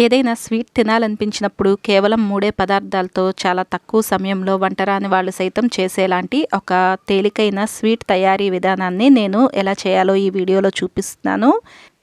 ఏదైనా స్వీట్ తినాలనిపించినప్పుడు కేవలం 3 పదార్థాలతో చాలా తక్కువ సమయంలో వంట రాని వాళ్ళు సైతం చేసేలాంటి ఒక తేలికైన స్వీట్ తయారీ విధానాన్ని నేను ఎలా చేయాలో ఈ వీడియోలో చూపిస్తున్నాను.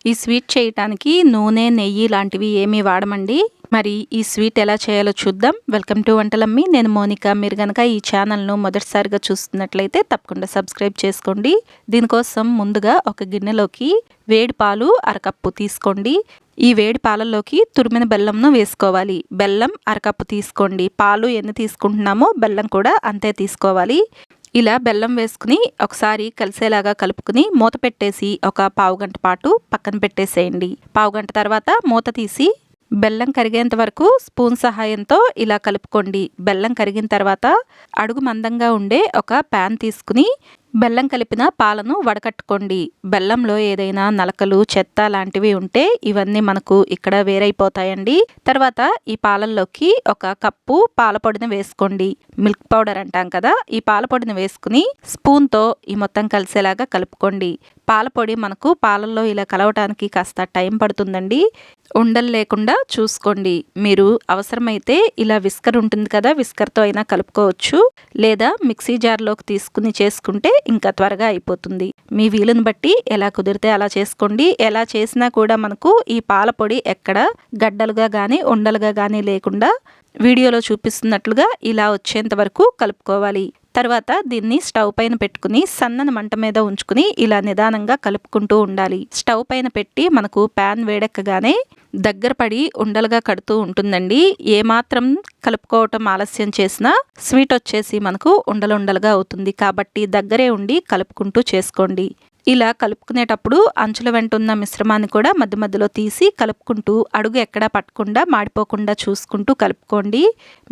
ఈ స్వీట్ చేయటానికి నూనె, నెయ్యి లాంటివి ఏమీ వాడమండి. మరి ఈ స్వీట్ ఎలా చేయాలో చూద్దాం. Welcome to Vantalammi. నేను మోనిక. మీరు కనుక ఈ ఛానల్ను మొదటిసారిగా చూస్తున్నట్లయితే తప్పకుండా సబ్స్క్రైబ్ చేసుకోండి. దీనికోసం ముందుగా ఒక గిన్నెలోకి వేడి పాలు అరకప్పు తీసుకోండి. ఈ వేడి పాలల్లోకి తురిమిన బెల్లంను వేసుకోవాలి. బెల్లం అరకప్పు తీసుకోండి. పాలు ఎన్ని తీసుకుంటున్నామో బెల్లం కూడా అంతే తీసుకోవాలి. ఇలా బెల్లం వేసుకుని ఒకసారి కలిసేలాగా కలుపుకుని మూత పెట్టేసి ఒక పావుగంట పాటు పక్కన పెట్టేసేయండి. పావుగంట తర్వాత మూత తీసి బెల్లం కరిగేంత వరకు స్పూన్ సహాయంతో ఇలా కలుపుకోండి. బెల్లం కరిగిన తర్వాత అడుగు మందంగా ఉండే ఒక ప్యాన్ తీసుకుని బెల్లం కలిపిన పాలను వడకట్టుకోండి. బెల్లంలో ఏదైనా నలకలు, చెత్త లాంటివి ఉంటే ఇవన్నీ మనకు ఇక్కడ వేరైపోతాయండి. తర్వాత ఈ పాలల్లోకి ఒక కప్పు పాల పొడిని వేసుకోండి. మిల్క్ పౌడర్ అంటాం కదా, ఈ పాల పొడిని వేసుకుని స్పూన్తో ఈ మొత్తం కలిసేలాగా కలుపుకోండి. పాల పొడి మనకు పాలల్లో ఇలా కలవటానికి కాస్త టైం పడుతుందండి. ఉండలు లేకుండా చూసుకోండి. మీరు అవసరమైతే ఇలా విస్కర్ ఉంటుంది కదా, విస్కర్తో అయినా కలుపుకోవచ్చు. లేదా మిక్సీ జార్లోకి తీసుకుని చేసుకుంటే ఇంకా త్వరగా అయిపోతుంది. మీ వీలుని బట్టి ఎలా కుదిరితే అలా చేసుకోండి. ఎలా చేసినా కూడా మనకు ఈ పాల పొడి ఎక్కడ గడ్డలుగా కానీ ఉండలుగా కానీ లేకుండా వీడియోలో చూపిస్తున్నట్లుగా ఇలా వచ్చేంత వరకు కలుపుకోవాలి. తర్వాత దీన్ని స్టవ్ పైన పెట్టుకుని సన్నని మంట మీద ఉంచుకుని ఇలా నిదానంగా కలుపుకుంటూ ఉండాలి. స్టవ్ పైన పెట్టి మనకు ప్యాన్ వేడెక్కగానే దగ్గర పడి ఉండలుగా కడుతూ ఉంటుందండి. ఏమాత్రం కలుపుకోవటం ఆలస్యం చేసినా స్వీట్ వచ్చేసి మనకు ఉండలుగా అవుతుంది. కాబట్టి దగ్గరే ఉండి కలుపుకుంటూ చేసుకోండి. ఇలా కలుపుకునేటప్పుడు అంచుల వెంట ఉన్న మిశ్రమాన్ని కూడా మధ్య మధ్యలో తీసి కలుపుకుంటూ అడుగు ఎక్కడా పట్టకుండా మాడిపోకుండా చూసుకుంటూ కలుపుకోండి.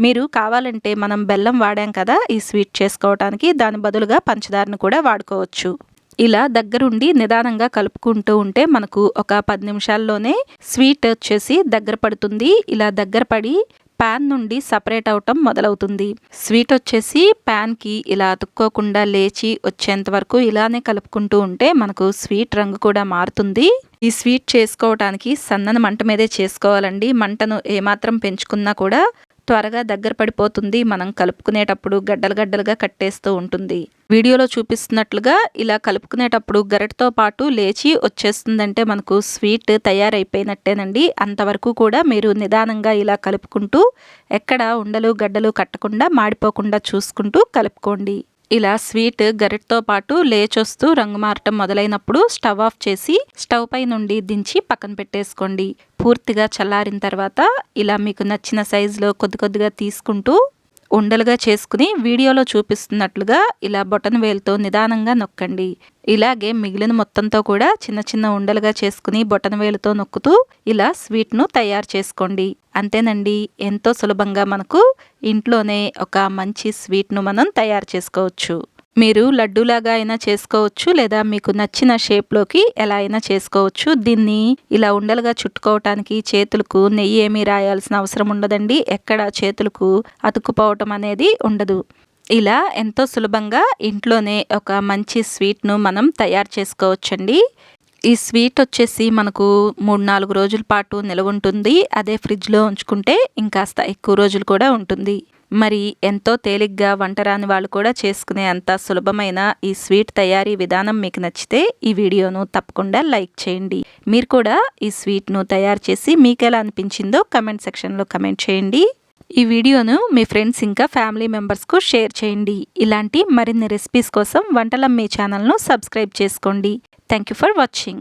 మీరు కావాలంటే మనం బెల్లం వాడాం కదా ఈ స్వీట్ చేసుకోవడానికి, దాని బదులుగా పంచదారను కూడా వాడుకోవచ్చు. ఇలా దగ్గరుండి నిదానంగా కలుపుకుంటూ ఉంటే మనకు ఒక 10 నిమిషాల్లోనే స్వీట్ వచ్చేసి దగ్గర పడుతుంది. ఇలా దగ్గర పడి ప్యాన్ నుండి సపరేట్ అవటం మొదలవుతుంది. స్వీట్ వచ్చేసి ప్యాన్కి ఇలా అతుక్కోకుండా లేచి వచ్చేంత వరకు ఇలానే కలుపుకుంటూ ఉంటే మనకు స్వీట్ రంగు కూడా మారుతుంది. ఈ స్వీట్ చేసుకోవటానికి సన్నని మంట మీదే చేసుకోవాలండి. మంటను ఏమాత్రం పెంచుకున్నా కూడా త్వరగా దగ్గర పడిపోతుంది. మనం కలుపుకునేటప్పుడు గడ్డలుగా కట్టేస్తూ ఉంటుంది. వీడియోలో చూపిస్తున్నట్లుగా ఇలా కలుపుకునేటప్పుడు గరిటతో పాటు లేచి వచ్చేస్తుందంటే మనకు స్వీట్ తయారైపోయినట్టేనండి. అంతవరకు కూడా మీరు నిదానంగా ఇలా కలుపుకుంటూ ఎక్కడ ఉండలు గడ్డలు కట్టకుండా మాడిపోకుండా చూసుకుంటూ కలుపుకోండి. ఇలా స్వీట్ గరిటతో పాటు లేచొస్తూ రంగు మారటం మొదలైనప్పుడు స్టవ్ ఆఫ్ చేసి స్టవ్ పై నుండి దించి పక్కన పెట్టేసుకోండి. పూర్తిగా చల్లారిన తర్వాత ఇలా మీకు నచ్చిన సైజులో కొద్దిగా తీసుకుంటూ ఉండలుగా చేసుకుని వీడియోలో చూపిస్తున్నట్లుగా ఇలా బొటన వేలుతో నిదానంగా నొక్కండి. ఇలాగే మిగిలిన మొత్తంతో కూడా చిన్న ఉండలుగా చేసుకుని బొటన వేలుతో నొక్కుతూ ఇలా స్వీట్ను తయారు చేసుకోండి. అంతేనండి, ఎంతో సులభంగా మనకు ఇంట్లోనే ఒక మంచి స్వీట్ను మనం తయారు చేసుకోవచ్చు. మీరు లడ్డూలాగా అయినా చేసుకోవచ్చు, లేదా మీకు నచ్చిన షేప్లోకి ఎలా అయినా చేసుకోవచ్చు. దీన్ని ఇలా ఉండలుగా చుట్టుకోవటానికి చేతులకు నెయ్యి ఏమీ రాయాల్సిన అవసరం ఉండదండి. ఎక్కడ చేతులకు అతుక్కుపోవటం అనేది ఉండదు. ఇలా ఎంతో సులభంగా ఇంట్లోనే ఒక మంచి స్వీట్ను మనం తయారు చేసుకోవచ్చండి. ఈ స్వీట్ వచ్చేసి మనకు 3-4 రోజుల పాటు నిలవ ఉంటుంది. అదే ఫ్రిడ్జ్లో ఉంచుకుంటే ఇంకాస్త ఎక్కువ రోజులు కూడా ఉంటుంది. మరి ఎంతో తేలిగ్గా వంట రాని వాళ్ళు కూడా చేసుకునే అంత సులభమైన ఈ స్వీట్ తయారీ విధానం మీకు నచ్చితే ఈ వీడియోను తప్పకుండా లైక్ చేయండి. మీరు కూడా ఈ స్వీట్ను తయారు చేసి మీకు ఎలా అనిపించిందో కమెంట్ సెక్షన్లో కమెంట్ చేయండి. ఈ వీడియోను మీ ఫ్రెండ్స్ ఇంకా ఫ్యామిలీ మెంబర్స్కు షేర్ చేయండి. ఇలాంటి మరిన్ని రెసిపీస్ కోసం వంటలమ్మి ఛానల్ను సబ్స్క్రైబ్ చేసుకోండి. Thank you for watching.